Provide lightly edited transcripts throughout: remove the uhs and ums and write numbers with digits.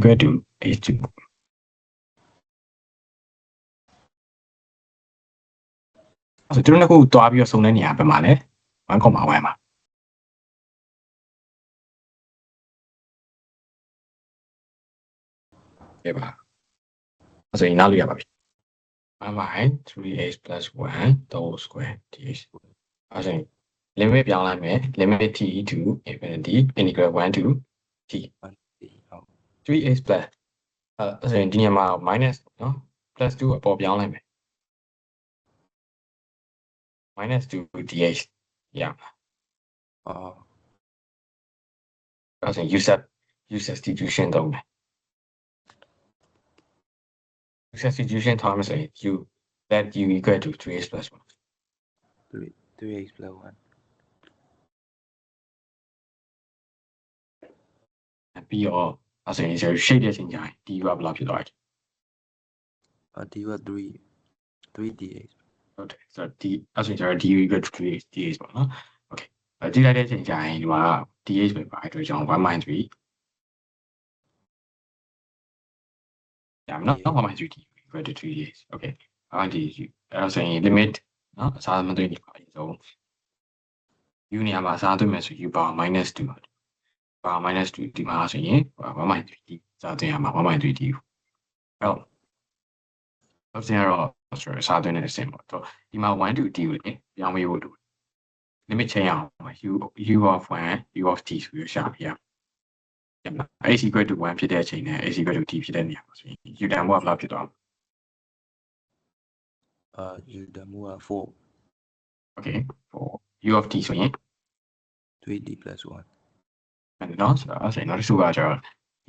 equal to h2 ဆိုတော့တို့ကတွားပြီးတော့စုံတဲ့နေရာဘယ်မှာလဲ1.1မှာပြပါအဲ့ဆိုရင်နောက်လို့ရပါပြီ1 by 3h plus 1 whole square dh အဲ့ဆိုရင် limit ပြောင်းလိုက်မယ် limit t to infinity integral 1 to t 3h plus အဲ့ဆိုရင်ဒီနေရာမှာ minus နော် plus 2အပေါ်ပြောင်းလိုက်မယ် minus 2 dh ရမှာအဲ့ဆိုရင် use substitution သုံးမယ် substitution ထားမယ်ဆိုရင် u that u equal to 3h plus 1 3h plus 1ပြီးတော့အဲ့ဆိုရင် shape ရဲ့ချိန်ကြရင် du ကဘယ်လောက်ဖြစ်သွားလဲ d က3dh ဟုတ်တယ်ဆိုတော့ d အဲ့ဆိုရင် du equal to 3h dh ပေါ့နော် okay ကြည့်လိုက်တဲ့ချိန်ကြရင်ဒီမှာ dh ပဲပါအဲ့တော့ကျွန်တော် 1 minus 3ရမယ်နော်1 minus 3 equal to 3h okay အဲ့ဒီအဲ့ဆိုရင် limit နော်အစားမသွင်းနေပါဘူးဆို u နေရာမှာအစားသွင်းမယ်ဆို u power minus 2power minus 2ဒီမှာဆိုရင်1 minus 3 စားသွင်းရမှာ1 minus 3 du အဲ့တော့အစင်ကတော့အစားသွင်းတဲ့အဆင့်ပေါ့တော့ဒီမှာ1 to d ကိုလေပြောင်းပေးဖို့လို limit ချိန်အောင် u of 1 u of t ဆိုပြီးရှာပြရh equal to 1ဖြစ်တဲ့အချိန်နဲ့ h equal to t ဖြစ်တဲ့နေရာမှာဆိုရင် u တန်ဖိုးကဘယ်လောက်ဖြစ်သွားမလဲu တန်ဖိုးက4 okay for u of t ဆိုရင် 3d plus 1အဲ့တော့ဆိုတော့အဲ့နောက်တစ်ခုကကျတော့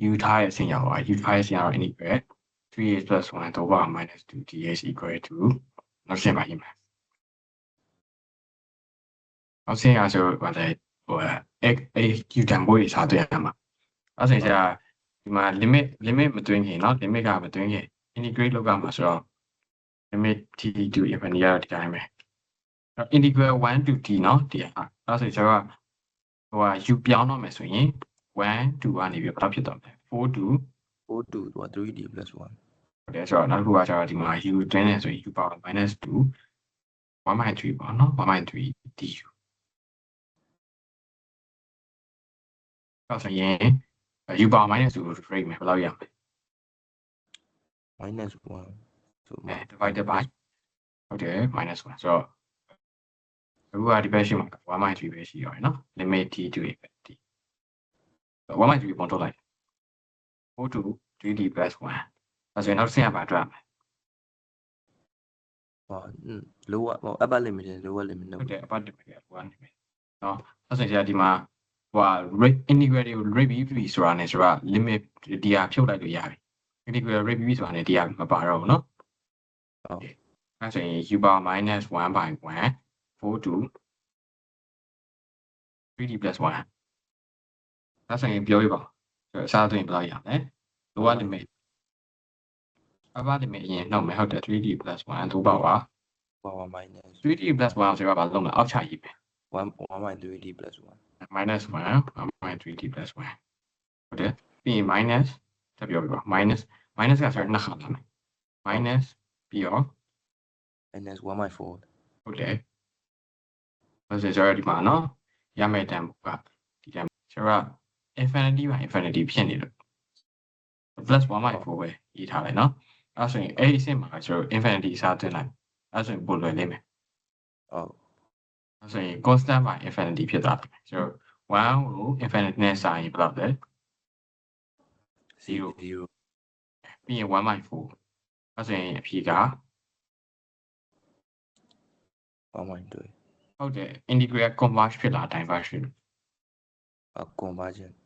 u ထားရဲ့အဆင့်ရောက်သွား u ထားရဲ့အဆင့်ကတော့ integral 3h plus 1 to power minus 2 dh equal to နောက်ဆင့်ပါရေးမယ်နောက်ဆင့်ရဆိုတော့ဟိုx u တန်ဖိုးတွေစားသွင်းရမှာအဲ့ဆိုရင်ဒီမှာ limit မသွင်းခင်เนาะ limit ကမသွင်းခင် integrate လုပ်ရမှာဆိုတော့ limit t to infinity ရတော့ဒီတိုင်းပဲ integral 1 to t เนาะဒီအဲ့ဆိုရင်ကျွန်တော်ကဟိုက u ပြောင်းတော့မယ်ဆိုရင်1 to ကနေပြီးဘယ်လောက်ဖြစ်သွားမလဲ4 to 3d plus 1ဟုတ်တယ်ဆိုတော့နောက်တစ်ခုကကျတော့ဒီမှာ u တွင်းနေဆိုရင် u power minus 2 1 minus 3ပေါ့နော်1 minus 3 du အဲ့ဆိုရင် u power minus 2 rate မယ်ဘယ်လောက်ရမလဲ minus 1 so divided by ဟုတ်တယ် minus 1ဆိုတော့အခုကဒီဘက်ရှိမှာ1 minus 3ပဲရှိရောเนาะ limit t to infinity 1 minus 3ပုံထုတ်လိုက်4 to 3d plus 1အဲ့ဆိုရင်နောက်ဆင့်ရပါအတွက်မယ် lower upper limit lower limit ဟုတ်တယ် upper limit က1 limit เนาะအဲ့ဆိုရင်ဒီမှာဟို rate integral ကို rate b ဆိုတာနဲ့ဆိုတာ limit ဒီဟာဖြုတ်လိုက်လို့ရပြီ integral rate b ဆိုတာနဲ့ဒီဟာမပါတော့ဘူးเนาะဟုတ်အဲ့ဆိုရင် u power minus 1 by 1 4 to 3d plus 1အဲ့ဆိုရင်ပြောပြပါအစားသွင်းဘယ်လောက်ရမလဲ lower limit upper limit အရင်နှုတ်မယ်ဟုတ်တယ် 3d plus 1 2 power minus 3d plus 1ဆိုတော့ဘာလုံးလဲအောက်ချရေးပဲ 1 minus 3d plus 1 minus 1 minus 3d plus 1ဟုတ်တယ်ပြီးရင် minus တက်ပြောပြပါ minus ကဆိုတော့နှစ်ခါလာမယ် minus ပြီးတော့ minus 1 by 4ဟုတ်တယ်ဆိုတော့ကျွန်တော်ဒီမှာနော်ရမယ့်တန်ဖိုးကဒီတန်ကျွန်တော် infinity by infinity ဖြစ်နေလို့ plus 1 by 4ပဲရေးထားလိုက်နော်အဲ့ဆိုရင်အဲ့ဒီအဆင့်မှာကျွန်တော် infinity အစားသွင်းလိုက်အဲ့ဆိုရင်ပိုလွယ်လိမ့်မယ်အဲ့ဆိုရင် constant by infinity ဖြစ်သွားတယ်ကျွန်တော်1ကို infinity နဲ့စာရင်ဘယ်လောက်လဲ0ပြီးရင်1 by 4အဲ့ဆိုရင်အဖြေက1 by 2ဟုတ်တယ် integral converge ဖြစ်လာ diverge ဖြစ် convergent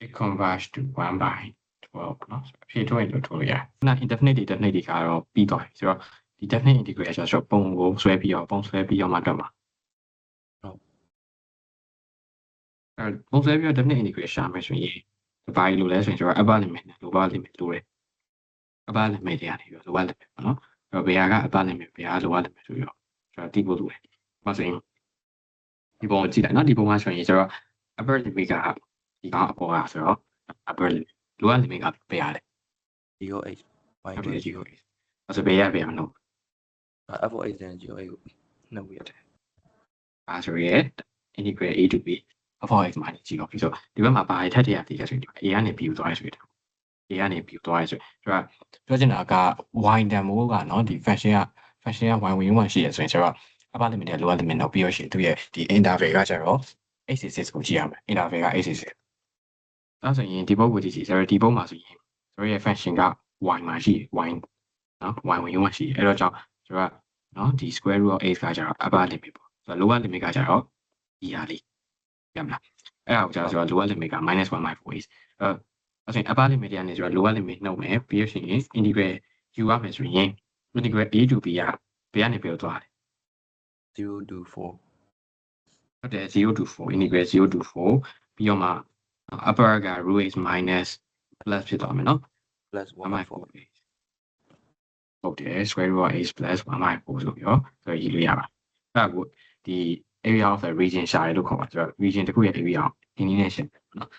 it converge to 1 by 12เนาะအဖြေထုတ်ရင်လို့ထုတ်လို့ရတယ်။နာ indefinite တွေ definite တွေကတော့ပြီးသွားပြီဆိုတော့ဒီ definite integral ဆိုတော့ပုံကိုဆွဲပြီးတော့မှတွက်မှာပုံဆွဲပြီးတော့ definite integral ရှာမယ်ဆိုရင်ဘာလို့လဲဆိုရင်ကျွန်တော် upper limit နဲ့ lower limit လို့ရတယ် upper limit တွေကနေပြီးတော့ lower limit ပေါ့နော်အဲ့တော့ဘယ်ဟာက upper limit ဘယ်ဟာ lower limit ဆိုပြီးတော့ကျွန်တော်သိဖို့လိုတယ်။ဘာဆိုရင်ဒီပုံကိုကြည့်လိုက်နော်ဒီပုံမှာဆိုရင်ကျွန်တော် upper limit က ဒီကောင်အပေါ်ကဆိုတော့ upper limit လိုအပ် limit ကပေးရတယ် 0h y ဟုတ်တယ် equal 0 အဲ့ဆိုပေးရပေးရမလို့ f of h then 0h ကိုနှုတ်ပြရတယ် အဲ့ဆိုရဲ integrate a to b of x minus 0ပြီးဆိုဒီဘက်မှာဘာထပ်ထည့်ရသေးလဲဆိုရင် a ကနေ b ကိုသွားရဆိုရ a ကနေ b ကိုသွားရဆိုတော့ပြောချင်တာက y တန်မိုးကเนาะဒီ function က y ဝင်1ရှိရဆိုရင်ဆိုတော့ upper limit နဲ့ lower limit တော့ပြီးရရှိသူရဲ့ဒီ interval ကကျတော့ x6 ကိုကြည့်ရမယ် interval က x6 အဲ့ဆိုရင်ဒီဘုတ်ကိုကြည့်ကြည့်ဆိုတော့ဒီဘုတ်မှာဆိုရင်ဆိုရဲ့ function က y မှာရှိ y เนาะ y ဝင်1ရှိအဲ့တော့ကြောင့်ဆိုတော့เนาะဒီ square root of x ကကျတော့ upper limit ပေါ့ဆိုတော့ lower limit ကကျတော့ဒီဟာလေးရမလားအဲ့ဒါကိုကျတော့ဆိုတော့ lower limit က -1/4 is အဲ့ဆိုရင် upper limit ကနေဆိုတော့ lower limit နှုတ်မယ်ပြီးလို့ရှိရင် integral ယူရမယ်ဆိုရင် integral a to b ကဘယ်ကနေဘယ်ကိုသွားလဲ 0 to 4ဟုတ်တယ်0 to 4 integral 0 to 4ပြီးတော့မှ upper က root x minus plus ဖြစ်သွားမယ်နော် plus 1/4 ဟုတ်တယ် square root of x plus 1/4ဆိုပြီးတော့ဆိုရေးလို့ရပါအဲ့ဒါကိုဒီ area of the region ရှာရလို့ခေါ်ပါဆိုတော့ region တစ်ခုရဲ့ area ကိုဒီနည်းနဲ့ရှင်းတယ်နော်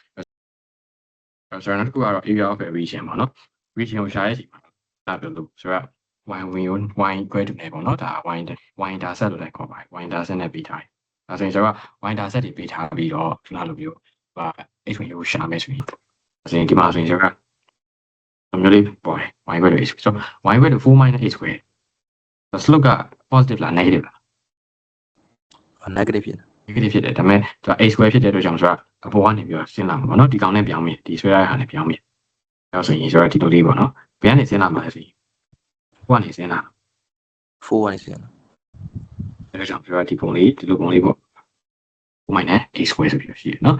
ဆိုတော့နောက်တစ်ခုကတော့ area of the region ပေါ့နော် region ကိုရှာရစီမှာဒါပြောလို့ဆိုတော့ y win y equal to နဲ့ပေါ့နော်ဒါ y intercept လို့လည်းခေါ်ပါတယ် y intercept နဲ့ပေးထားတယ်ဒါဆိုရင်ဆိုတော့ y intercept တွေပေးထားပြီးတော့ခဏလိုမျိုးဟာ x win ကိုရှာမယ်ဆိုရင်ဆိုရင်ဒီမှာဆိုရင်ဆိုတော့မျိုးလေးပေါ်တယ် y equal to x ဆိုတော့ y equal to 4 minus x square slope က positive လား negative လား negative ဖြစ် negative ဖြစ်တယ်ဒါပေမဲ့သူက x square ဖြစ်တဲ့အတွက်ကြောင့်ဆိုတော့အပေါ်ကနေပြီးတော့ဆင်းလာမှာပေါ့နော်ဒီကောင်နဲ့ပြောင်းမယ်ဒီဆွဲရတဲ့ဟာနဲ့ပြောင်းမယ်အဲဆိုရင်ဆိုတော့ဒီလိုလေးပေါ့နော်ဘယ်ကနေဆင်းလာမှာလဲဆိုရင်ဟိုကနေဆင်းလာ 4 1 7 အဲဒါကြောင့်ဆိုတော့ဒီပုံလေးဒီလိုပုံလေးပေါ့ဟိုမိုင်းနဲ့ x square ဆိုပြီးတော့ရှိတယ်နော်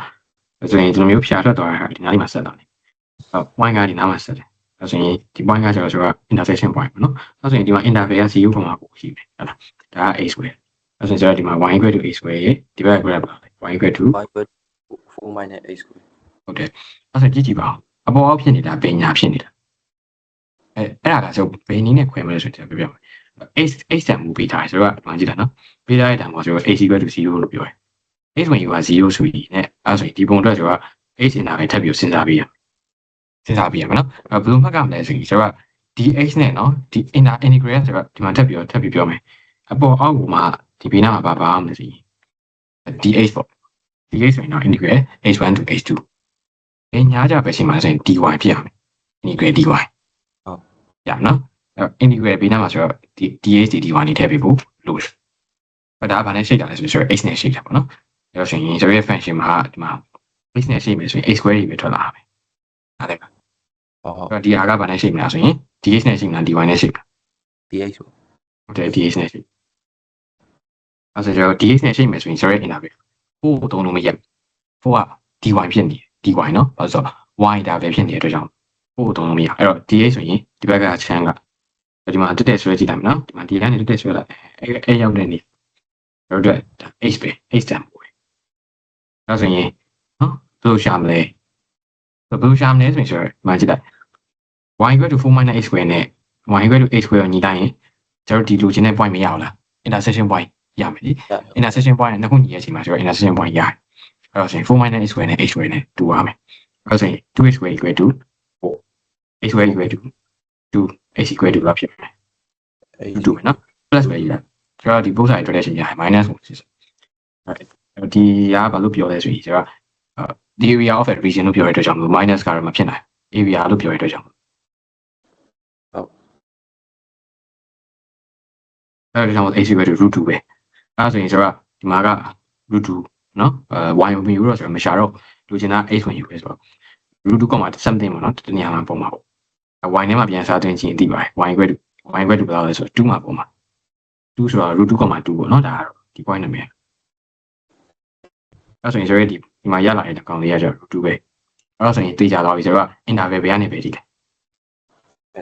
အဲဆိုရင်ဒီလိုမျိုးဖြာထွက်သွားတဲ့ဟာဒီနားလေးမှာဆက်လာတယ်အဲ point ကဒီနားမှာဆက်တယ်အဲဆိုရင်ဒီ point ကကျတော့ဆိုတော့ intersection point ပေါ့နော်အဲဆိုရင်ဒီမှာ interval က 0 ကိုရှိတယ်ဟုတ်လားဒါက x square အဲဆိုရင်ဒီမှာ y equal to x square ရေဒီဘက်က graph ပါ y equal to 4 minus x square ဟုတ်တယ်အဲဆိုကြည့်ကြည့်ပါအပေါ်အောက်ဖြစ်နေတာဘယ်ညာဖြစ်နေတာအဲ့ဒါကဆိုဘယ်နည်းနဲ့ခွဲမလဲဆိုတော့ပြောပြမယ် x တန်မူပေးထားတယ်ဆိုတော့မှကြည့်တာနော်ပေးထားတဲ့တန်မှာဆိုတော့ x equal to 0လို့ပြောတယ် x ဝင် u က0ဆိုရင်နဲ့အဲဆိုရင်ဒီပုံအတွက်ဆိုတော့ x အနာပဲထပ်ပြီးစဉ်းစားပေးရမယ်နော်ဘယ်လိုမှတ်ကမလဲဆိုရင်ဆိုတော့ဒီ x နဲ့နော်ဒီ integral ဆိုတော့ဒီမှာထပ်ပြီးပြောမယ်အပေါ်အောက်ကမှဒီဘေးနားမှာပါမလဲဆိုရင် dx ပေါ့ dx ဆိုရင်တော့ integral h1 to h2 ညာကြပဲရှိမှဆိုရင် dy ဖြစ်ရမယ် integral dy ဟုတ်ရနော်integral ဘေးနားမှာဆိုတော့ဒီ dx dy နေထည့်ပေးဖို့လို့ဒါကဘာနဲ့ရှိတာလဲဆိုတော့ x နဲ့ရှိတာပေါ့နော်အဲတော့ဆိုရင်ဆိုရဲ function မှာဒီမှာ x နဲ့ရှိမယ်ဆိုရင် x square ကြီးပဲထွက်လာမယ်ဟုတ်တယ်ဟုတ်ဒီဟာကဘာနဲ့ရှိမလားဆိုရင် dx နဲ့ရှိမလား dy နဲ့ရှိမလား dx ဟုတ်တယ် dx နဲ့ရှိအဲဆိုတော့ dx နဲ့ရှိမယ်ဆိုရင်ဆိုရဲ interval ကိုသုံးလို့မရဘူးက dy ဖြစ်နေ dy နော်အဲဆိုတော့ y ဒါပဲဖြစ်နေတဲ့အတွက်ကြောင့်ကိုသုံးလို့မရအဲ့တော့ dx ဆိုရင်ဒီဘက်ကချမ်းကဒီမှာတက်ဆွဲကြည့်လိုက်မယ်နော်ဒီမှာ d ကနေတက်ဆွဲလိုက်အဲ့ရောက်တဲ့နေတော့ h ပဲ h တန်ပို့တယ်အဲဆိုရင်နော်ဘယ်လိုရှာမလဲဆိုရင်မှကြည့်လိုက် y equal to 4 minus x square နဲ့ y equal to x square ကိုညီတိုင်းရင်ကျွန်တော်ဒီလိုချင်တဲ့ point မရအောင်လား intersection point ရမယ်လေ intersection point နဲ့နှစ်ခုညီရဲ့အချိန်မှာဆိုတော့ intersection point ရတယ်အဲ့တော့ဆိုရင်4 minus x square နဲ့ x square နဲ့တူရမယ်အဲ့ဆိုရင် 2x square equal to 4 x square equal to 2 x equal to လောက်ဖြစ်မယ်တူမယ်နော် plus ပဲရကျွန်တော်ဒီပုံစံအတွက်လည်းရှင်းရတယ် minus ကိုစစ်အဲ့ဒီကဘာလို့ပြောလဲဆိုရင်ကျွန်တော်the area of a region လို့ပြောရတဲ့အတွက်ကြောင့် minus ကတော့မဖြစ်နိုင် area လို့ပြောရတဲ့အတွက်ကြောင့်အဲ့ဒါကြောင့် x equal to √2 ပဲအဲ့ဆိုရင်ဆိုတော့ဒီမှာက √2 နော် y ဝင်ယူတော့ဆိုတော့မရှာတော့လူချင်တာ x ဝင်ယူပဲဆိုတော့ √2 something ပေါ့နော်တနည်းအားဖြင့်ပုံမှာပေါ့ y နဲ့မှပြန်စားသွင်းခြင်းအသိပါတယ် y equal to ဘယ်လောက်လဲဆိုတော့2မှာပုံမှာ2ဆိုတော့ √2 ပေါ့နော်ဒါကတော့ဒီ point နာမည်အဲ့ဆိုရင်ဆိုရင်ဒီမှာရလာတဲ့ကောင်လေးကကျတော့ √2 ပဲအဲ့ဆိုရင်သိကြတော့ပြီဆိုတော့ interval ဘယ်ကနေပဲကြည့်လဲ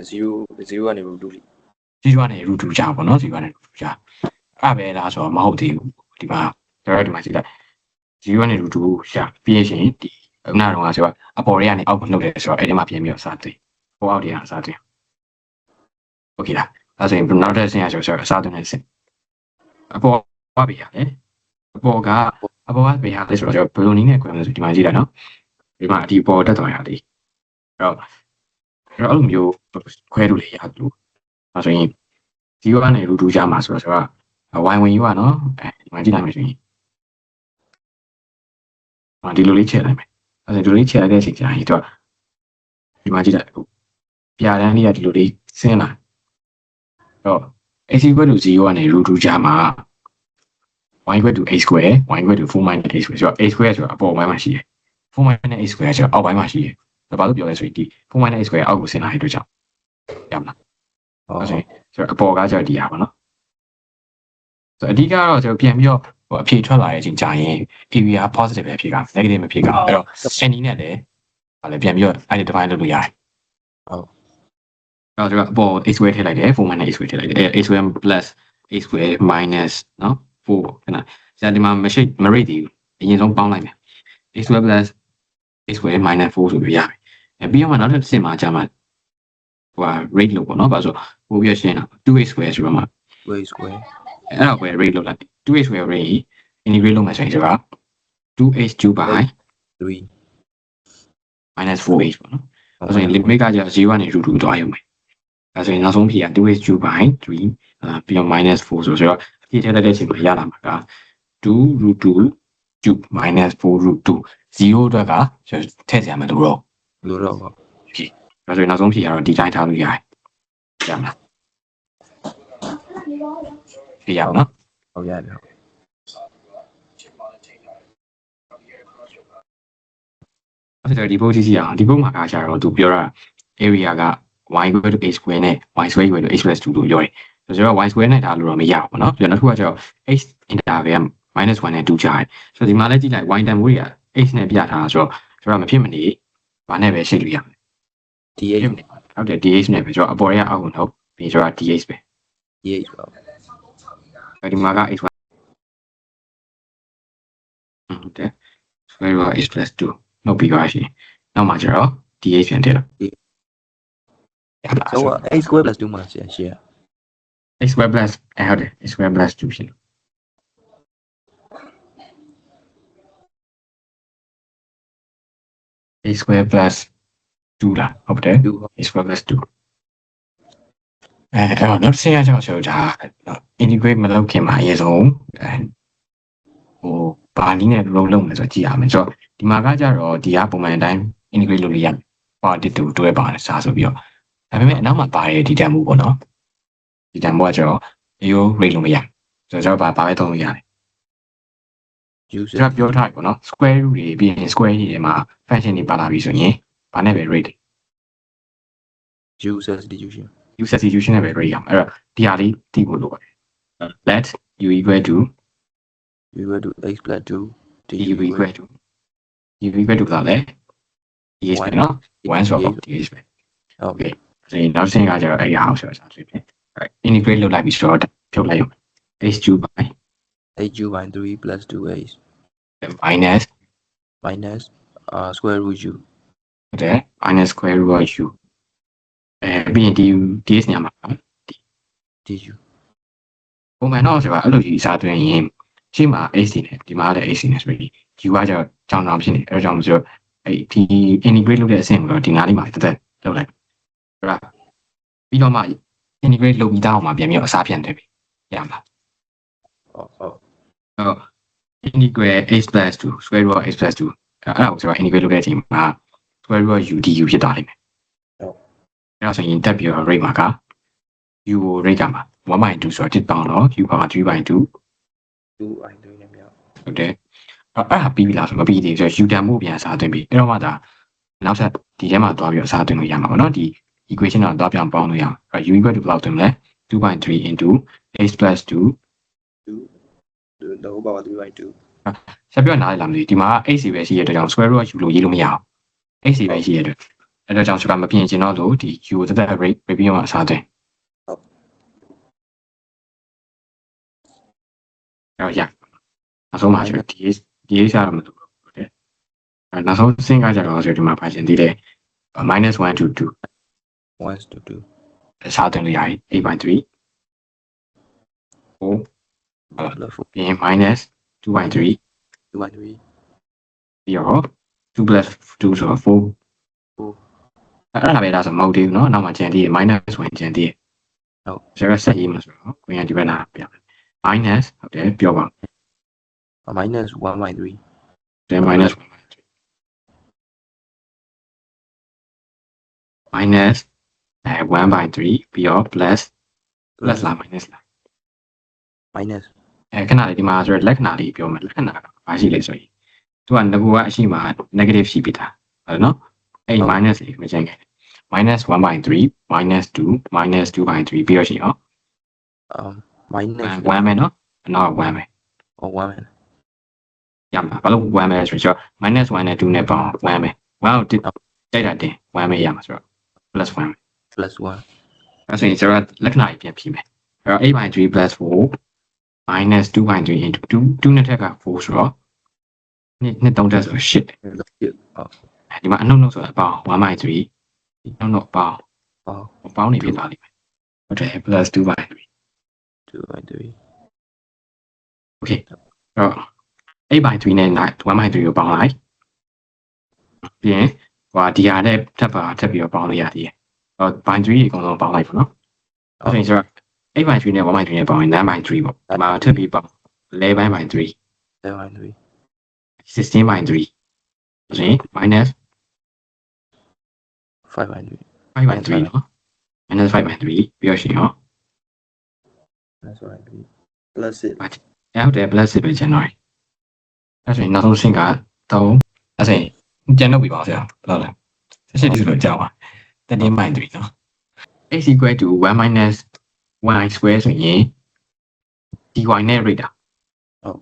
0ကနေ √2 0ကနေ √2 ကြာပေါ့နော်0ကနေ √2 ကြာအဲ့ပဲလားဆိုတော့မဟုတ်သေးဘူးဒီမှာကျွန်တော်ဒီမှာကြည့်လိုက်0ကနေ √2 ရှာပြီးရင်ဒီအနာတော့ကဆိုတော့အပေါ်တွေကနေအောက်ကိုနှုတ်တယ်ဆိုတော့အဲ့ဒီမှာပြင်ပြီးတော့စားသိဟိုအောက်တွေကစားသိโอเคလားအဲ့ဆိုရင်နောက်တစ်ဆင့်ရဆိုတော့အစားသွင်းတဲ့ဆင့်အပေါ်ကဘေးရတယ်အပေါ်ကဘေးရတယ်ဆိုတော့ဘယ်လိုနည်းနဲ့ခွဲမလဲဆိုဒီမှာကြည့်လိုက်နော် ဒီမှာဒီပေါ်တက်သွားရလေအဲ့လိုမျိုးခွဲလို့လေရတယ်လို့အဲဆိုရင်0ကနေ √2 ကြားမှာဆိုတော့ y ဝင်ယူရနော်ဒီမှာကြည့်လိုက်မယ်ဆိုရင်ဒီလိုလေးချက်လိုက်မယ်အဲဆိုဒီလိုလေးချက်လိုက်တဲ့အချိန်ကျရင်တော့ဒီမှာကြည့်လိုက်အခုပြာတန်းလေးကဒီလိုလေးဆင်းလာတော့ x = 0ကနေ √2 ကြားမှာy = a square y = 4 - a square ဆိုတော့ a square ဆိုတာအပေါ်ပိုင်းမှာရှိတယ်4 - a square ဆိုတော့အောက်ပိုင်းမှာရှိတယ်ဒါဘာလို့ပြောလဲဆိုရင်ဒီ4 - a square အောက်ကိုဆင်းလာတဲ့အတွက်ကြောင့်ရမလားဟုတ်ဆိုတော့အပေါ်ကကျတော့ဒီဟာပါနော်ဆိုတော့အဓိကတော့ကျွန်တော်ပြန်ပြီးတော့အဖြေထွက်လာတဲ့အချိန်ကြာရင် area positive ပဲဖြစ်က negative မဖြစ်ကအဲ့တော့ n နဲ့လည်းဟာလည်းပြန်ပြီးတော့ identify လုပ်လို့ရတယ်ဟုတ်အဲ့တော့ကျွန်တော်အပေါ် a square ထည့်လိုက်တယ်4 - a square ထည့်လိုက်တယ် a square plus a square minus နော်4ပေါ့ခဏဆရာဒီမှာမရှိမရိတ်သေးဘူးအရင်ဆုံးပေါင်းလိုက်မယ် a square plus a square minus 4ဆိုပြီးရပြီပြီးတော့မှနောက်တစ်ဆင့်မှာကြာမှာဟို rate လို့ပေါ့နော်ဘာလို့ဆိုပို့ပြရှင်းတာ 2a square ဆိုတော့မှ 2a square အဲ့တော့ပဲ rate လောက်လိုက် 2h square rate integrate လုပ်မှဆိုရင်ဆိုတာ 2h cube by 3 minus 4h ပေါ့နော်အဲ့ဆိုရင် limit ကကျ0ကနေ √2 သွားရုံပဲအဲ့ဆိုရင်နောက်ဆုံးဖြေက 2h cube by 3ပြီးတော့ minus 4ဆိုတော့အဖြေထည့်လိုက်တဲ့အချိန်မှာရလာမှာက 2 √2 cube minus 4 √2 0အတွက်ကထည့်စရာမလိုတော့ပါဖြေအဲ့ဆိုရင်နောက်ဆုံးဖြေကတော့ဒီတိုင်းထားလို့ရတယ်ရမလားဖြေရအောင်နော်ဟုတ်ရတယ်အဲ့ဒါဒီဘုတ်ကြည့်အောင်ဒီဘုတ်မှာကကျတော့သူပြောတာ area က y = a square နဲ့ y square = h + 2လို့ပြောတယ်ဆိုတော့ y square နဲ့ဒါလို့တော့မရဘူးပေါ့နော်ပြီးတော့နောက်တစ်ခုကကျတော့ h interval က -1 နဲ့2ကြားတယ်ဆိုတော့ဒီမှာလည်းကြည့်လိုက် y တန်ဖိုးတွေက h နဲ့ပြထားဆိုတော့မဖြစ်မနေဘာနဲ့ပဲရှင်းလို့ရမယ် dh ဟုတ်တယ် dh နဲ့ပဲဆိုတော့အပေါ်ရအောက်ကိုနှုတ်ပြီးဆိုတော့ dh ပဲ dh ပါဒီမှာက h1 ဟုတ်တယ် square root h + 2နှုတ်ပြီးပါရှင်နောက်မှာကျတော့ dh ပြန်ထည့်လို့ဆိုတော့ a square + 2မှာရှင်း x square plus ဟုတ်တယ် x square plus 2ဖြစ်လို့ x square plus 2လားဟုတ်တယ် x square plus 2အဲ့တော့နောက်ဆက်ရကြအောင်ဆိုဒါ integrate မလုပ်ခင်မှာအရင်ဆုံးဟိုဘာနည်းနဲ့လုပ်မယ်ဆိုတော့ကြည့်ရမယ်ဆိုတော့ဒီမှာကကြတော့ဒီကပုံမှန်အတိုင်း integrate လုပ်လို့ရတယ်ပါတစ်တူတွဲပါတယ်စားဆိုပြီးတော့ဒါပေမဲ့အနောက်မှာပါတယ်ဒီတန်မှုပေါ့နော်ဒီတန်မှုကကျတော့ရိုး rate လို့မရဆိုတော့ဘာပဲသုံးလို့ရတယ်ကျွန်တော်ပြောထားတယ်ပေါ့နော် square root တွေပြီးရင် square တွေမှာ function တွေပါလာပြီဆိုရင်ဘာနဲ့ပဲ rate u substitution u substitution နဲ့ပဲ rate ရအောင်အဲ့တော့ဒီဟာလေးသိဖို့လိုပါတယ် let u equal to x + 2 d u equal to ဆိုတာလေ dh ပဲနော်1ဆိုတော့ dh ပဲ okay ဆိုရင်နောက်ဆင့်ကကျတော့အဲ့ဒီဟာကိုဆိုတာဆွေးနွေး integrate လုပ်လိုက်ပြီးဆိုတော့ဖြုတ်လိုက်ရုံ h cube by 3 + 2h minus square root u ဟုတ်တယ် minus square root of u ပြီးရင် dh ညမှာ du ပုံမှန်တော့ဆိုတာအဲ့လိုကြီးစားသွင်းရင်ရှေ့မှာ h နဲ့ဒီမှာလည်း h နဲ့ဆိုပြီး u ကကျတော့ကြောင်ကြောင်ဖြစ်နေအဲ့ကြောင့်ဆိုတော့အဲ့ဒီ integrate လုပ်တဲ့အဆင့်ကိုတော့ဒီနားလေးမှာတက်တက်လုပ်လိုက်ဟုတ်လားပြီးတော့မှ integrate လုပ်ပြီးသားအောင်မှာပြန်ပြီးတော့အစားပြန်တယ်ပြီရမှာဟုတ် integrate h + 2 square root of h + 2အဲ့ဒါကိုဆိုတော့ integrate လုပ်တဲ့အချိန်မှာ square root of u du ဖြစ်သွားလိမ့်မယ်အဲ့ဒါဆိုရင်တက်ပြီးတော့ rate မှာက u ကို rate ကမှာ 1/2 ဆိုတော့တစ်ပေါင်းတော့ u က 3/2 2i3 နဲ့မြောက်ဟုတ်တယ်အဲ့ဒါပြီးပြီလားဆိုမပြီးသေးဘူးဆိုတော့ u တန်မှုပြန်အစားသွင်းပြီအဲ့တော့မှဒါနောက်ဆက်ဒီထဲမှာသွားပြီးအစားသွင်းလို့ရမှာပေါ့နော်ဒီ equation တော့သွားပြန်ပေါင်းလို့ရအောင်အဲ့ u equal to ဘယ်လောက်သွင်းမလဲ 2/3 into h + 2 the whole power 3/2ဆက်ပြီးတော့နားလည်လားမသိဒီမှာ h စီပဲရှိရတဲ့အတွက်ကြောင့် square root u လို့ရေးလို့မရအောင် h စီပဲရှိရတဲ့အဲ့တော့ကြောင့်ဆိုတာမပြင်ချင်တော့လို့ဒီ u ကိုတက်တက် rate ပြီးတော့အစားသွင်းဟုတ်ရနောက်ဆုံးမှာဆို dh ကတော့မတူဘူးဟုတ်တယ်အဲ့နောက်ဆုံးဆင့်ကကြတော့ဆိုဒီမှာ function တည်တယ်-1 to 2 1 to 2အစားသွင်းလို့ရတယ် 8/3 4 + 4 ပြီးရင် -2/3 2/3ပြီးတော့ 2 plus 2ဆိုတော့4 4အဲ့ဒါပဲဒါဆိုမဟုတ်သေးဘူးเนาะနောက်မှကျန်သေးတယ် minus 1ကျန်သေးတယ် ဟုတ် ဆိုတော့ဆက်ရေးမှာဆိုတော့ကိုရင်ဒီဘက်နာပြမယ် minus ဟုတ်တယ်ပြောပါ minus 1/3 တယ် minus 1 minus 1/3 ပြီးတော့ plus လား minus လား minus ခဏလေးဒီမှာဆိုတော့လက္ခဏာလေးပြောမယ်လက္ခဏာကဘာရှိလဲဆိုရင်သူကငကူကအရှိမှာ negative ရှိပြီသားဟုတ်နော်အဲ့ minus လေးမကျန်ခဲ့ minus 1/3 minus 2 minus 2/3 ပြီးတော့ရှိရော minus 1မယ်နော်အနောက်က1မယ် or 1 man ရမှာဘာလို့1မယ်ဆိုတော့ minus 1နဲ့2နဲ့ပေါင်း1မယ်1ကိုတိုက်တာတင်1မယ်ရမှာဆိုတော့ plus 1 plus 1အဲ့ဆိုရင်ဆိုတော့လက္ခဏာကြီးပြန်ဖြည့်မယ်အဲ့တော့ 8/3 plus 4 minus 2/3 into 2နဲ့ထက်က4ဆိုတော့နှစ်3တက်ဆိုတော့8ဒီမှာအနှုတ်နှုတ်ဆိုတာပေါင်း 1/3 ဒီနှုတ်နှုတ်ပေါင်းပေါင်းနေဖြစ်သွားလိမ့်မယ်ဟုတ်တယ် plus 2/3 2/3 okay အဲ့တော့ 8/3 နဲ့ 1/3 ကိုပေါင်းလိုက်ပြီးရင်ဟိုဒီဟာနဲ့ထပ်ပြီးတော့ပေါင်းလို့ရသေးတယ်ဟော by 3အကုန်လုံးပေါင်းလိုက်ပေါ့နော်အဲ့ဆိုရင်8/3 နဲ့ 1/3 နဲ့ပေါင်းရင် 9/3 ပေါ့ဒီမှာထပ်ပြီးပေါင်း 11/3 11/3 16/3 ဆိုရင် minus 5/3 5/3 နော် minus 5/3 ပြီးတော့ရှင်ရော plus 5/3 plus 6ဟုတ်တယ် plus 6ပဲကျန်တော့အဲ့ဆိုရင်နောက်ဆုံးရှင်းက3အဲ့ဆိုရင်ကျန်တော့ပြီပါဆရာဟုတ်လားဆက်ဒီလိုကြောက်ပါ13/3နော် x equal to 1 minus y square ဆိုရင် dy နဲ့ rate တာဟုတ်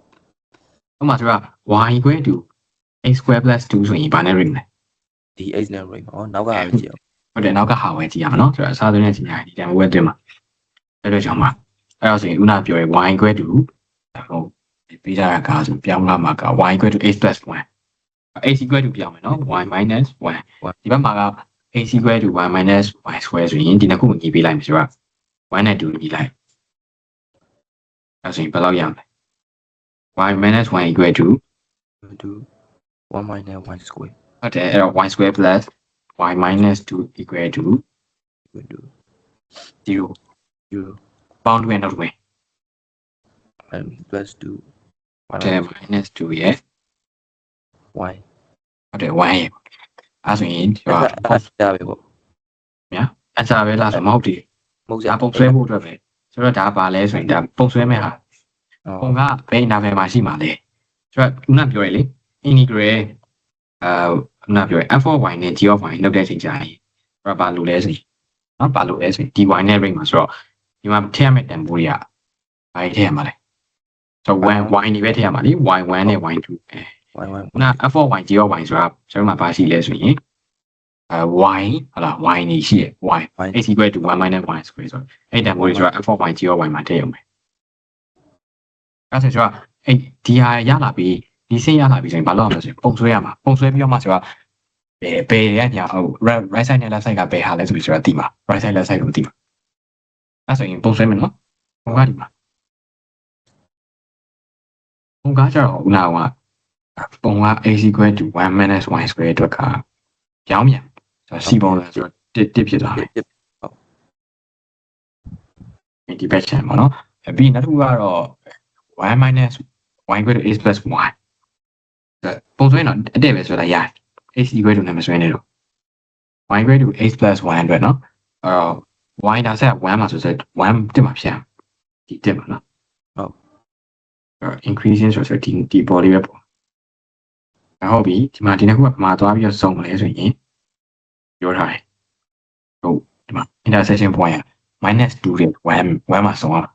ဥပမာဆိုတော့ y equal to x square plus 2ဆိုရင်ဘာနဲ့ rate လဲ ဒီ x နဲ့ rate ဟောနောက်ကပဲကြည့်အောင် ဟုတ်တယ်နောက်ကဟာဝဲကြည့်ရမှာနော်ဆိုတော့အစားသွင်းတဲ့ချိန်တိုင်းဒီတန်ဝဲသွင်းမှာအဲ့လိုကြောင့်ပါအဲ့တော့ဆိုရင်ဥနာပြောရဲ y equal to ဟုတ်ပေးထားတာကဆိုပြောင်းလာမှာက y equal to x plus 1 x equal to ပြောင်းမယ်နော် y minus 1ဒီဘက်မှာက x equal to y minus y square ဆိုရင်ဒီနှစ်ခုကိုညီပေးလိုက်မယ်ဆိုတော့1နဲ့2ညီလိုက်အဲ့ဆိုရင်ဘယ်လောက်ရမလဲ y minus 1 equal to 1 minus 1 square ဟုတ်တယ်အဲ့တော့ y square plus y minus 2 equal to 0 ပေါင်း2နဲ့နောက်2 plus 2 minus 2ရဲ့ y ဟုတ်တယ်1ရဲ့အဲ့ဆိုရင်ဒီဟာဒါပဲပေါ့ ညာအစားပဲလားဆိုမဟုတ်သေး မဟုတ်စ ဒါ ရာ ပုံဆွဲဖို့အတွက်ပဲဆိုတော့ဒါပါလဲဆိုရင်ဒါပုံဆွဲမဲ့ဟာပုံကဘယ်နာမည်မှာရှိမှာလဲဆိုတော့ခုနပြောရလေ integral ခုနပြောရ f of y နဲ့ g of y လောက်တဲ့ချိန်ကြာရင်ဘာပါလို့လဲဆိုရင်နော်ပါလို့လဲဆိုရင် dy နဲ့ rate မှာဆိုတော့ဒီမှာထည့်ရမယ့်တန်ဖိုးတွေကဘာထည့်ရမှာလဲဆိုတော့ 1 y နေပဲထည့်ရမှာလေ y1 နဲ့ y2 y1 ခုန f of y g of y ဆိုတာကျွန်တော်မှာပါရှိလဲဆိုရင်y ဟုတ်လား y နေရှိရ y x equal to 1 minus y square ဆိုတော့အဲ့တန်ဖိုးတွေဆိုတာ f of y g of y မှာထည့်ရမယ်အဲ့ဆိုတော့အဲ့ဒီဟာရလာပြီးဒီစင်းရလာပြီးဆိုရင်ဘာလုပ်ရမလဲဆိုရင်ပုံဆွဲရမှာပုံဆွဲပြီးတော့မှဆိုတော့ဘယ်ရညာဟုတ် right side နဲ့ left side ကဘယ်ဟာလဲဆိုပြီးဆိုတာသိမှာ right side left side ကိုသိမှာအဲ့ဆိုရင်ပုံဆွဲမယ်နော်ပုံကဒီမှာပုံကကျတော့ဦးနာကပုံက x equal to 1 minus y square အတွက်ကပြောင်းပြန်ဆိုတော့ c ပုံလဲဆိုတော့တစ်ဖြစ်သွားတယ်ဒီဘက်ချန်ပေါ့နော်ပြီးနောက်တစ်ခုကတော့1 minus y equal to x plus 1ပုံဆွဲတော့အတက်ပဲဆိုတာရတယ် x equal to နဲ့မဆွဲနဲ့တော့ y equal to x plus 1အတွက်နော်y ဒါဆက်1မှာဆိုတော့1တက်မှာဖြတ်ဒီတက်မှာနော်ဟုတ်increasing ဆိုတော့ဒီ body ပဲပေါ့ဟုတ်ပြီဒီမှာဒီနှစ်ခုကမှာသွားပြီးတော့စုံမလဲဆိုရင်ပြောထားတယ်ဟုတ်ဒီမှာ intersection point က -2 တဲ့1မှာစုံအောင်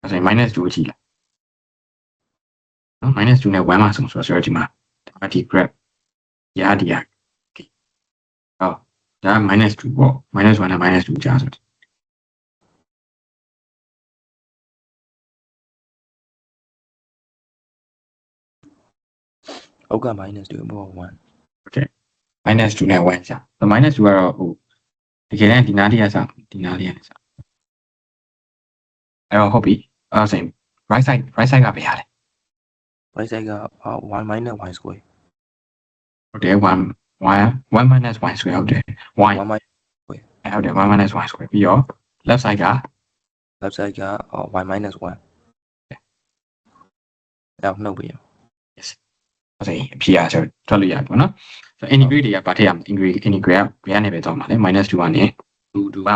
အဲဆိုရင် -2 ကြည့်လိုက်နော် -2 နဲ့1မှာစုံဆိုတော့ဒီမှာဒီ graph ရဒီရဟုတ်ဒါ -2 ပေါ့ -1 နဲ့ -2 ကြာဆိုအောက်က -2 ဘော1 okay -2 နဲ့1ကြာ။ -2 ကတော့ဟိုတကယ်တမ်းဒီနားလေးကစားဒီနားလေးကနေစား။အဲ့တော့ဟုတ်ပြီ။အဲ့ဒါဆိုရင် right side ကဘယ်ဟာလဲ right side က1 minus y square ဟုတ်တယ်1 minus y square ဟုတ်တယ် y 1 minus ဟုတ်တယ်1 minus y square ပြီးတော့ left side က left side က y minus 1အဲ့နှုတ်ပြီး yes အဲ့ဒါအဖြေရဆိုထွက်လို့ရတယ်ပေါ့နော်ဆို integrate တွေကဘာထည့်ရမလဲ integrate ကဘယ်ကနေပဲသွားမှာလဲ -2 ကနေ 2 to 1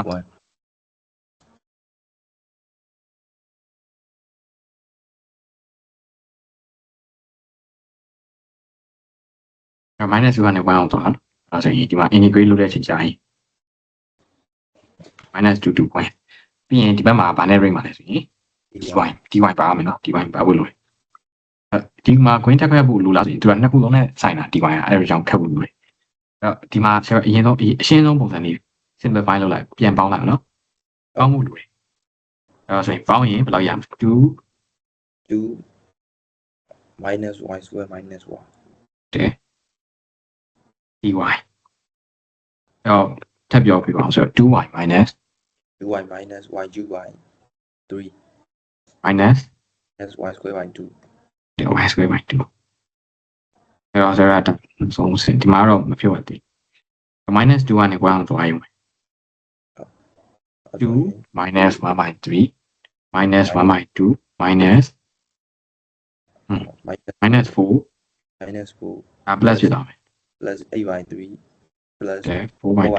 -2 ကနေ1အောင်သွားအဲ့ဆိုရင်ဒီမှာ integrate လုပ်တဲ့အချိန်ကြာရင် -2 2 point ပြီးရင်ဒီဘက်မှာဘာနဲ့ rate မှာလဲဆိုရင် dy ပါမယ်နော် dy ပါဖို့လို့ဒီမှာ green တက်ခတ်ဖို့လိုလားဆိုရင်သူကနှစ်ခုလုံးနဲ့ဆိုင်တာ dy ကအဲ့ဒါကြောင့်ခက်ဖို့လိုတယ်အဲ့တော့ဒီမှာဆရာအရင်ဆုံးအရှင်းဆုံးပုံစံလေး simplify လုပ်လိုက်ပြန်ပေါင်းလိုက်နော်ပေါင်းဖို့လိုတယ်အဲ့တော့ဆိုရင်ပေါင်းရင်ဘယ်လောက်ရမလဲ2 minus y square minus 1တဲ့ dy အဲ့တော့ထပ်ပြောပြပါအောင်ဆိုတော့ 2y minus 2y minus y cube by 3 minus y square by 2 y square by 2အဲ့တော့ဆိုတော့ဆုံးစင်ဒီမှာတော့မဖြစ်ဘူးminus 2ကနေ1အောင်သွားရုံပဲ2 minus 1 by 3 minus 1 by 2 minus 4 minus 4 plus ဖြစ်သွားမယ် plus 8 by 3 plus 4 by 2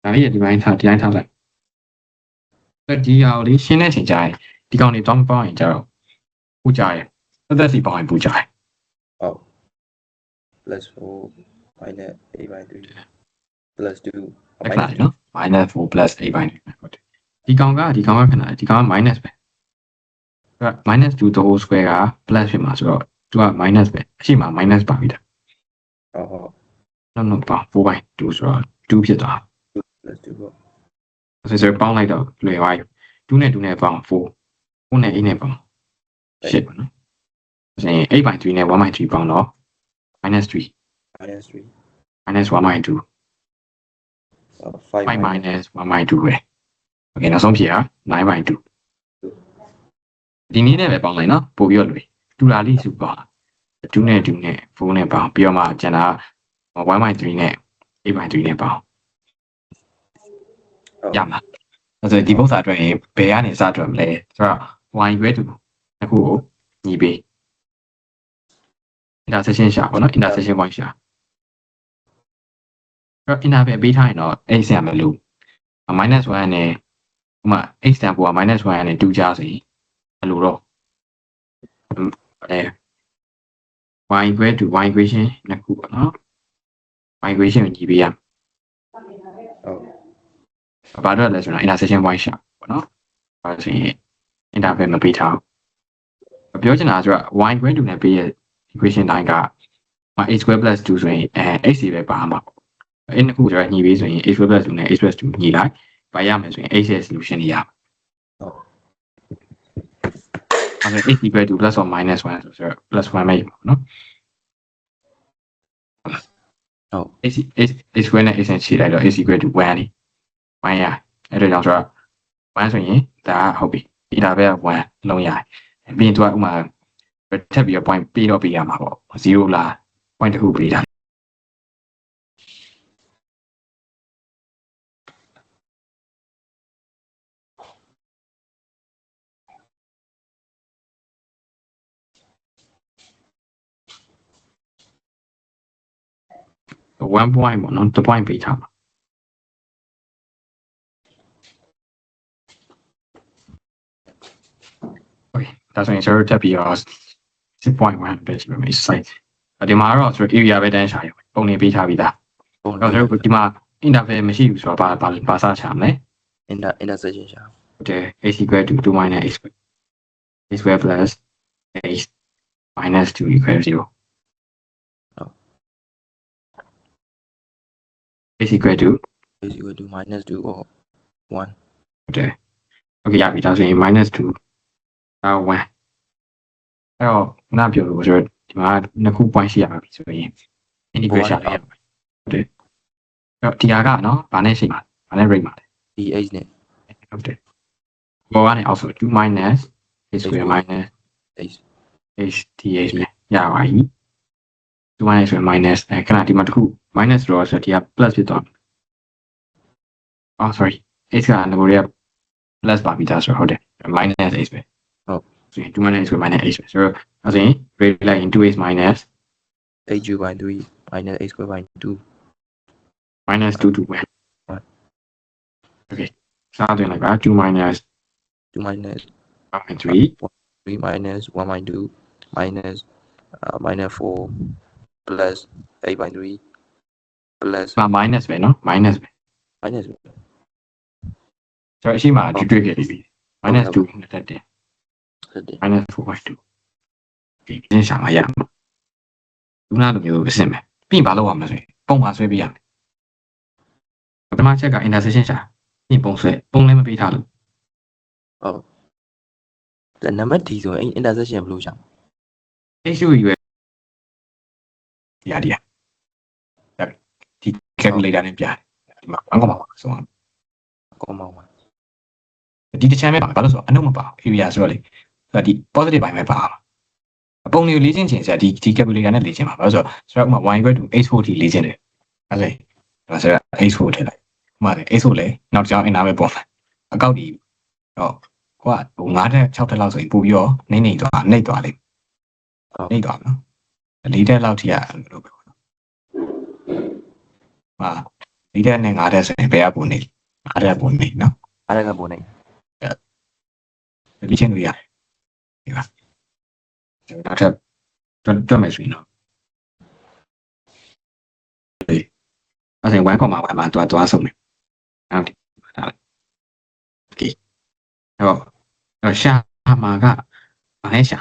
ဒါလေးဒီပိုင်းထားလိုက်ဒီဟာကိုလေးရှင်းတဲ့ချိန်ကျရင်ဒီကောင်တွေတောင်းပေါင်းရင်ကျတော့ပူကြရဲသက်စီပေါင်းရင်ပူကြရဲ ဟုတ် plus 4 minus 8 by 3 plus 2 အဲ့ဒါနော် minus 4 plus 8 by 9ဟုတ်တယ်ဒီကောင်ကခဏဒီကောင်က minus ပဲအဲ့ minus 2 the whole square က plus ဖြစ်မှာဆိုတော့သူက minus ပဲအရှိမ minus ပါပြီတာဟုတ်နော်ပါ4 by 2ဆိုတော့2ဖြစ်သွား plus 2ပေါ့ဆိုပေါင်းလိုက်တော့လွယ်သွားပြီ2နဲ့2နဲ့ပေါင်း4 4နဲ့8နဲ့ပေါင်း8ပေါ့နော်ဆိုရင်8 by 3နဲ့1 by 3ပေါင်းတော့ minus 3 minus 1 by 2 5 minus 1 by 2ပဲโอเคနောက်ဆုံးဖြေက9 by 2ဒီနည်းနဲ့ပဲပေါင်းလိုက်နော်ပို့ပြီးတော့လွယ်တူတာလေးစုပေါင်း2နဲ့2နဲ့4နဲ့ပေါင်းပြီးတော့မှကျန်တာ1 by 3နဲ့8 by 3နဲ့ပေါင်းရမှာအဲ့ဒါဒီပုံစံအတွက်ရင်ဘယ်ကနေစထွက်မလဲဆိုတော့ y ရွဲတူအခုကိုညီပေး intersection ရှာပေါ့နော် intersection point ရှာအဲ့တော့ inter ပဲပေးထားရင်တော့အဲ့ဆရာမလို့ -1 နဲ့ဥမာ x တန်ပို့က -1 နဲ့2ကြားဆိုရင်ဘယ်လိုတော့y equal to y equation နှစ်ခုပေါ့နော် y equation ကိုညီပေးရဟုတ်ဘာတော့လဲဆိုတော့ intersection point ရှာပေါ့နော်အဲဆိုရင် interval မပေးထားဘူးပြောချင်တာဆိုတော့ y equal to နဲ့ပေးရ equation တိုင်းက x square plus 2ဆိုရင်x စီပဲပါမှာပေါ့အဲ့နှစ်ခုကျတော့ညီပေးဆိုရင် x square plus 2နဲ့ x plus 2ညီလိုက်ပါရမယ်ဆိုရင် x ရဲ့ solution တွေရမယ်ဟုတ်အဲ့ x equal to plus or minus 1ဆိုတော့ plus 1ပဲပေါ့နော်ဟုတ် x square နဲ့ x နဲ့ခြေလိုက်တော့ x equal to 1လေ1ရအဲ့ဒါကြောင့်ဆိုတော့1ဆိုရင်ဒါဟုတ်ပြီဒီတာပဲ1လုံးရပြီးရင်သူကဥမာထပ်ပြီးတော့ point ပေးတော့ပေးရမှာပေါ့0လား point တစ်ခုပေးတာ1 point ပေါ့နော်1 point ပေးထားမှာဒါဆိုရင် server တက်ပြီးတော့ 6.1 ပဲရှိပါမယ် site ဒီမှာတော့ဆို area ပဲတန်းရှာရပုံနေပေးထားပြီးသားပုံတော့ဒီမှာ interval မရှိဘူးဆိုတော့ဘာစချမလဲ intersection ရှာဟုတ်တယ် x equal to 2 minus x square plus x minus 2 equal to 0x equal to minus 2 or 1ဟုတ်တယ် okay ရပြီဒါဆိုရင် minus 2 1အဲ့တော့နားပြောလို့ဆိုတော့ဒီမှာနှစ်ခု point ရှိရမှာပြီဆိုရင် integration ရရမယ်ဟုတ်တယ်အဲ့တော့ဒီဟာကနော်ဘာနဲ့ရှိမှာဘာနဲ့ rate မှာလဲ dh နဲ့ဟုတ်တယ်ဘောကနေအောက်ဆို2 minus x square minus h dh ပဲ ရပါပြီ2 minus ဆို minus ခဏဒီမှာတစ်ခု minus တော့ဆိုဒီက plus ဖြစ်သွားsorry x ကငကိုတွေက plus ပါပြီးသားဆိုတော့ဟုတ်တယ် minus x ပဲဟုတ်ဆိုရင်2 minus x ဆို minus x ပဲဆိုတော့အဲ့ဆိုရင် rate လိုက်ရင် 2x minus h u by 3 minus a square by 2 minus 2 to 1 okay စားသွင်းလိုက်ပါ2 minus 2 minus 3 3 minus 1 by 2 minus minus 4 plus 8 by 3 plus minus ပဲเนาะ minus ပဲ minus ဆိုတော့အရှိမတွေ့ခဲ့ပြီ minus 2နဲ့တက်တယ် ဟုတ်တယ် minus 4 by 2ဒီပြင်းရှာမှာရမှာခုနလိုမျိုးအဆင့်ပဲပြင်ဘာလုပ်ရမလဲဆိုရင်ပုံမှာဆွဲပေးရမယ်ပထမချက်က intersection ရှာပြင်ပုံဆွဲပုံလည်းမပေးထားလို့ ဟုတ်ဒါနံပါတ် D ဆိုရင် intersection ဘယ်လိုရှာ HU ရွယ်ဒီ calculator နဲ့ပြတယ်ဒီမှာအကောင်ပါဆိုတော့ ကောင်းပါပါ ဒီတစ်ချမ်းပဲပါဘာလို့ဆိုတော့အနှုတ်မပါ area ဆိုတော့လေဒီ positive ဘိုင်းပဲပါအပုံလေးလေ့ကျင့်ခြင်းဆရာဒီ calculator နဲ့လေ့ကျင့်ပါဘာလို့ဆိုတော့ဥပမာ y equal to x4 ထိလေ့ကျင့်တယ်အဲ့ဒါဆိုတော့ x4 ထည့်လိုက်ဥပမာ x4 လေနောက်တစ်ချောင်းအင်တာပဲပေါ်အကောက်ဒီတော့ဟိုက9တက်6တက်လောက်ဆိုရင်ပို့ပြီးတော့နှိမ့်သွားနှိမ့်သွားလိမ့်နှိမ့်သွားနော်4တက်လောက်ထိရလို့ပဲပေါ့နော်ဟာ4တက်နဲ့5တက်ဆိုရင်ဘယ်ကပုံနေ5တက်ပုံနေနော် အားရကပုံနေ လေ့ကျင့်လို့ရတယ်ဒီပါနောက်ထပ်တွက်မယ်ဆိုရင်တော့အဲ့ဒါ1.1မှာသွားဆုံးတယ်ဟုတ်တယ်ဒါလေโอเคတော့ရှာမှာကဘာလဲရှာ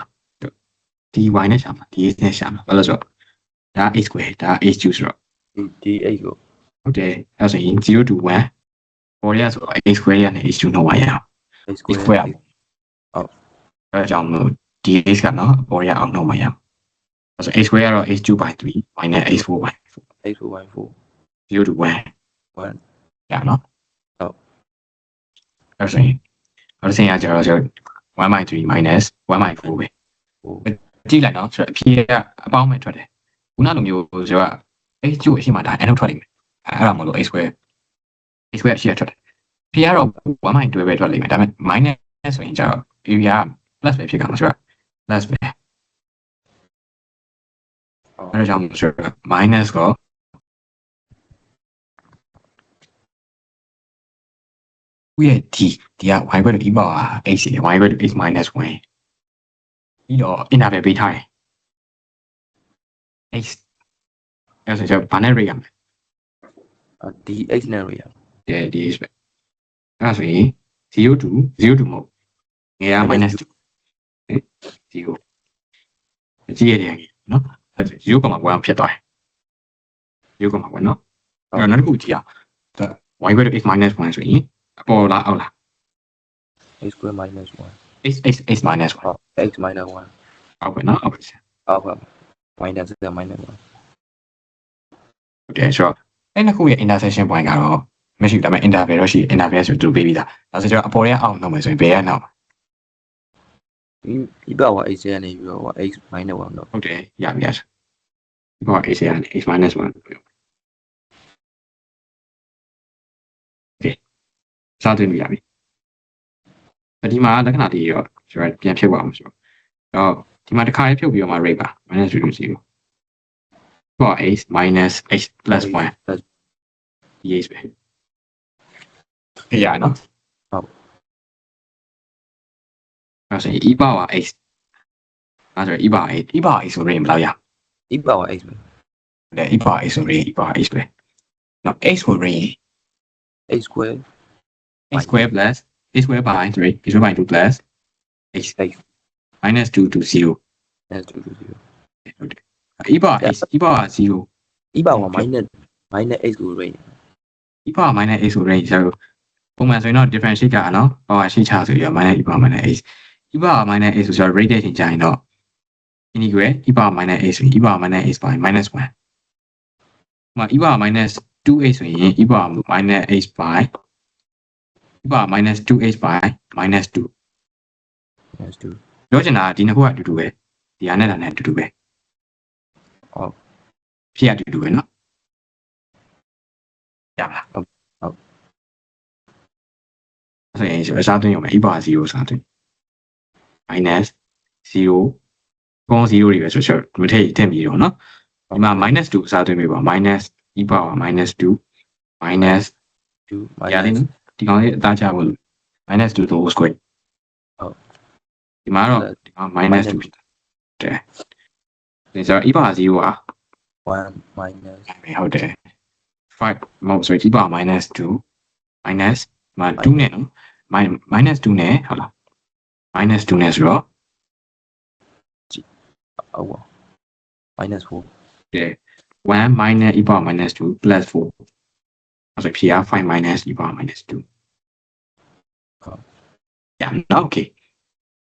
ဒီ y နဲ့ရှာမှာဒီ x နဲ့ရှာမှာဘာလို့ဆိုတော့ဒါ x square ဒါ h cube ဆိုတော့ D 8ကို ဟုတ်တယ်အဲ့ဆိုရင်0 to 1ပေါ်ရဆိုတော့ x square ရနဲ့ h cube တော့ရအောင် a x square ဟုတ်အဲ့ကြောင့်လို့ဒီ x ကနော်ပေါ်ရအောင်တော့မရအောင်အဲ့ဆို x square ကတော့ h cube by 3 minus h 4 by 4 x4 by 4 0 to 1 1 ရနော်ဟုတ် အဲ့ဆိုရင်အဲ့ဆိုရင်ကျတော့1 by 3 minus 1 by 4ပဲကြည့်လိုက်နော်ဆိုတော့အဖြေကအပေါင်းမဲ့ထွက်တယ်ခုနလိုမျိုးဆိုတော့ h cube အရှိမှဒါအနောက်ထွက်လိမ့်မယ်အဲ့ဒါမလို့ x square အရှိရထွက်တယ်ဖြေကတော့1 by 2ပဲထွက်လိမ့်မယ်ဒါပေမဲ့ minus ဆိုရင်ကျတော့ area plus ပဲဖြစ်ကြမှာဆိုတော့ plus ပဲအဲ့ဒါကြောင့်ဆိုတော့ minus ကိုဦးရဲ့ဒီက y equal to e power x နဲ့ y equal to x minus 1ပြီးတော့ interval ပေးထားတယ် x အဲ့ဆိုတော့ဘာနဲ့ rate ရမလဲ D x နဲ့ရရ ဒီ x ပဲအဲ့ဆိုရင်0 to 0 to မဟုတ်ငယ်က minus 2 0ကြည့်ရတယ်နော်0.1ဖြစ်သွားတယ်0.1နော်အဲ့တော့နောက်တစ်ခုကြည့်အောင် y equal to x minus 1ဆိုရင်အပေါ်လားအောက်လား x square minus 1 x minus 1 x minus 1အောက်ပဲနော်အောက်ပဲ အောက်ပါ minus 1 minus 1ဟုတ်တယ်ဆိုတော့အဲ့နှစ်ခုရဲ့ intersection point ကတော့မရှိဘူးဒါပေမဲ့ interval တော့ရှိ interval ဆိုသူပေးပြီးသားဒါဆိုတော့အပေါ်ရဲ့အောက်နှုတ်မယ်ဆိုရင်ဘယ်ရဲ့နောက်ဒီဘက်ဟို x နဲ့ပြီးတော့ x minus 1တော့ဟုတ်တယ်ရပြီဒီဘော x ရနေ x minus 1စားသွင်းလို့ရပြီဒီမှာလက္ခဏာတွေရောကျွန်တော်ပြန်ဖြုတ်ပါအောင်ဆိုတော့ဒီမှာတစ်ခါလေးဖြုတ်ပြီးတော့မှ rate ပါ minus 0 0ပေါ့ x minus x plus 1 yes ပဲရနော်ဟုတ်အဲ့ဆို e power x အဲ့ဆို e power x ဆိုရင်ဘယ်လောက်ရ e power x ပဲလဲ e power x ဆိုရင် e power x ပဲနော် x ဆိုရင် x square x square plus x square by 3 x square by 2 plus x minus 2 to 0 minus 2 to 0ဟုတ်တယ် e power x e power 0 e power minus x ကို range e power minus x ဆိုရင်ဆိုတော့ပုံမှန်ဆိုရင်တော့ differentiate ကနော် power ရှိချဆိုရ minus e power minus x e power minus x ဆိုတော့ rate တဲ့ချိန်ကျရင်တော့ integrate e power minus x ဆိုရင် e power minus x by minus 1မှာ e power minus 2x ဆိုရင် e power minus x by e power minus 2h by minus 2 minus 2ပြောချင်တာဒီနှစ်ခုကအတူတူပဲဒီဟာနဲ့ဒါနဲ့အတူတူပဲ ဟုတ် ဖြစ်ရတူပဲနော်ရပါလား ဟုတ် ဆိုရင်အစားသွင်းရုံပဲ e power 0အစားသွင်း minus 0ကောင်း0တွေပဲဆိုတော့မထည့်ထည့်ပြီးတော့နော်ဒီမှာ minus 2အစားသွင်းပေးပါ minus e power minus 2 minus 2 ရတယ်နော်ဒီကောင်လေးအသားချဖို့ minus 2 the whole square ဟုတ် ဒီမှာတော့ဒီကောင် minus 2တဲ့ဒါဆို e power 0อ่ะ 1 minus ဟုတ်တယ်5မဟုတ်ဆို e power minus 2 minus မှာ2နဲ့နော် minus 2နဲ့ဟုတ်လား minus 2နဲ့ဆိုတော့ ဟုတ်ပါ minus 4 1 minus e power minus 2 plus 4အဲ့ဆိုဖြေရ5 minus e power minus 2ဟုတ်ရနော် okay